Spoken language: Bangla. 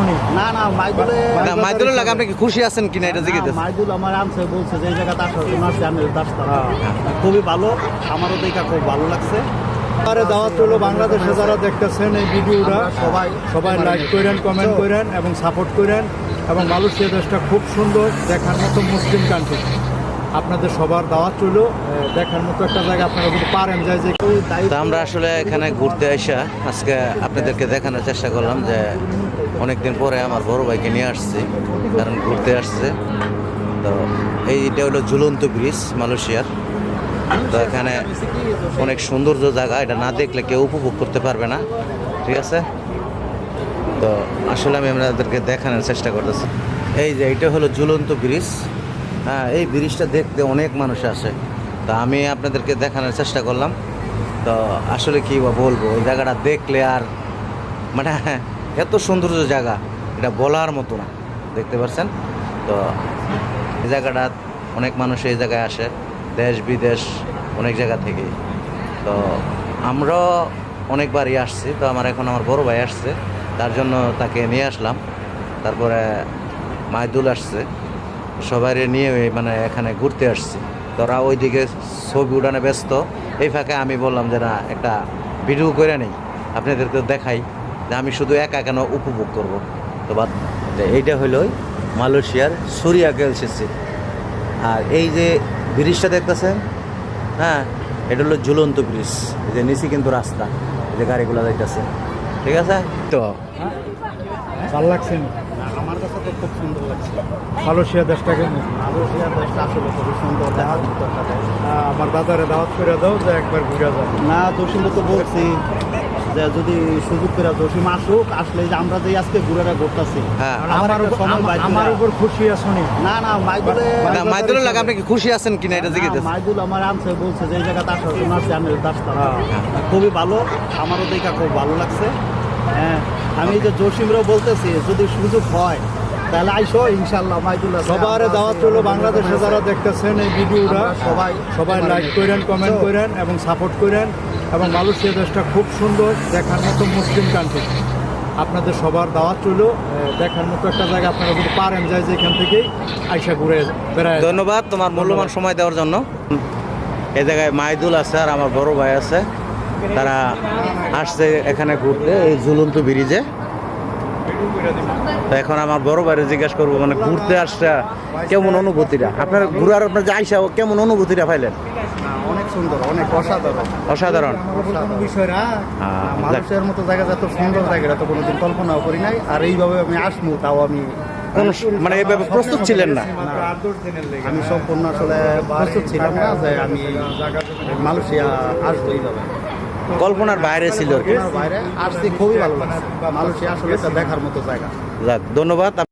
শুনি। না না মাইদুলে মাইদুল লাগে আপনি কি খুশি আছেন কিনা এটা জিজ্ঞেস মাইদুল আমার আনছে বলছে যে এই জায়গাতে আসার জন্য আসছে আমি আসতাম খুবই ভালো আমারও দেখা খুব ভালো লাগছে আরে দাওয়াত রইলো বাংলাদেশে যারা দেখতেছেন এই ভিডিওটা সবাই সবাই লাইক করেন কমেন্ট করেন এবং সাপোর্ট করেন এবং মালয়েশিয়া দেশটা খুব সুন্দর দেখার মতো মুসলিম কান্ট্রি আপনাদের সবার দাওয়াত রইলো দেখার মতো একটা জায়গা আপনারা যদি পারেন যায় যে তো আমরা আসলে এখানে ঘুরতে আসা আজকে আপনাদেরকে দেখানোর চেষ্টা করলাম যে অনেকদিন পরে আমার বড় ভাইকে নিয়ে আসছি কারণ ঘুরতে আসছে তো এইটা হলো ঝুলন্ত ব্রিজ মালয়েশিয়ার তো এখানে অনেক সৌন্দর্য জায়গা এটা না দেখলে কেউ উপভোগ করতে পারবে না ঠিক আছে তো আসলে আমি আপনাদেরকে দেখানোর চেষ্টা করতেছি এই যে এইটা হলো ঝুলন্ত ব্রিজ হ্যাঁ এই ব্রিজটা দেখতে অনেক মানুষ আসে তো আমি আপনাদেরকে দেখানোর চেষ্টা করলাম তো আসলে কী বলবো ওই জায়গাটা দেখলে আর মানে এত সৌন্দর্য জায়গা এটা বলার মতো না দেখতে পাচ্ছেন তো এই জায়গাটা অনেক মানুষ এই জায়গায় আসে দেশ বিদেশ অনেক জায়গা থেকে তো আমরাও অনেকবারই আসছি তো এখন আমার বড় ভাই আসছে তার জন্য তাকে নিয়ে আসলাম তারপরে মাইদুল আসছে সবাই নিয়ে মানে এখানে ঘুরতে আসছি তোরা ওইদিকে ছবি উঠানে ব্যস্ত এই ফাঁকে আমি বললাম যে না একটা ভিডিও করে নেই আপনাদেরকে দেখাই যে আমি শুধু একা কেন উপভোগ করব তো বাদ এইটা হলো মালয়েশিয়ার সুরিয়া গেলসিসি আর এই যে ব্রিজটা দেখতেছেন হ্যাঁ এটা হলো ঝুলন্ত ব্রিজ এই যে নিচে কিন্তু রাস্তা এই যে গাড়িগুলো যাইতেছে ঠিক আছে তো ভালো লাগছে আমার কাছে তো খুব সুন্দর লাগছে মালয়েশিয়া দেশটাকে মালয়েশিয়ার দেশটা আসলে খুবই সুন্দর দেখার মতো একটা দেশ। আমার দাদারে দাওয়াত করে দাও যে একবার ঘুরে যাও না জসিমকে তো বলছি যে যদি সুযোগ করে জসিম আসুক আসলে যে আমরা যে আজকে ঘুরে ঘুরতেছি হ্যাঁ আমার উপর খুশি আছনি না না মাইদুলে মাইদুল লাগে আপনি কি খুশি আছেন কিনা এটা জিজ্ঞেস মাইদুল আমার আনছে বলছে যে এই জায়গাতে আসার জন্য আসছে আমি আসতাম খুবই ভালো আমারও দেখা খুব ভালো লাগছে হ্যাঁ আমি যে জসিমরাও বলতেছি যদি সুযোগ হয় তাহলে আইসো ইনশাল্লাহ মাইদুল সবার দাওয়াত রইলো বাংলাদেশে যারা দেখতেছেন এই ভিডিওটা সবাই লাইক করেন কমেন্ট করেন এবং সাপোর্ট করেন এবং মালয়েশিয়া দেশটা খুব সুন্দর দেখার মতো মুসলিম কান্ট্রি আপনাদের সবার দাওয়াত রইলো দেখার মতো একটা জায়গা আপনারা যদি পারেন যায় যে এখান থেকেই আইসা ঘুরে বেড়ায় ধন্যবাদ তোমার মূল্যবান সময় দেওয়ার জন্য এই জায়গায় মাইদুল আছে আর আমার বড় ভাই আছে তারা আসছে এখানে ঘুরতে এই ঝুলন্ত ব্রিজে তো এখন আমার বড় ভাইরে জিজ্ঞাসা করবো মানে ঘুরতে আসছে কেমন অনুভূতিটা আপনার ঘুরার আপনার যে আইসা কেমন অনুভূতিটা পাইলেন অনেক সুন্দর অনেক অসাধারণ অসাধারণ বিষয়রা মানুষের মতো জায়গা যত সুন্দর জায়গাটা তো কোনোদিন কল্পনাও করি নাই আর এইভাবে আমি আসবো তাও আমি মানে এইভাবে প্রস্তুত ছিলেন না আমি সম্পূর্ণ আসলে প্রস্তুত ছিলাম না যে আমি মালয়েশিয়া আসবো এইভাবে কল্পনার বাইরে ছিল বাইরে আসছি খুবই ভালো লাগছে মালয়েশিয়া আসলে একটা দেখার মতো জায়গা যাক ধন্যবাদ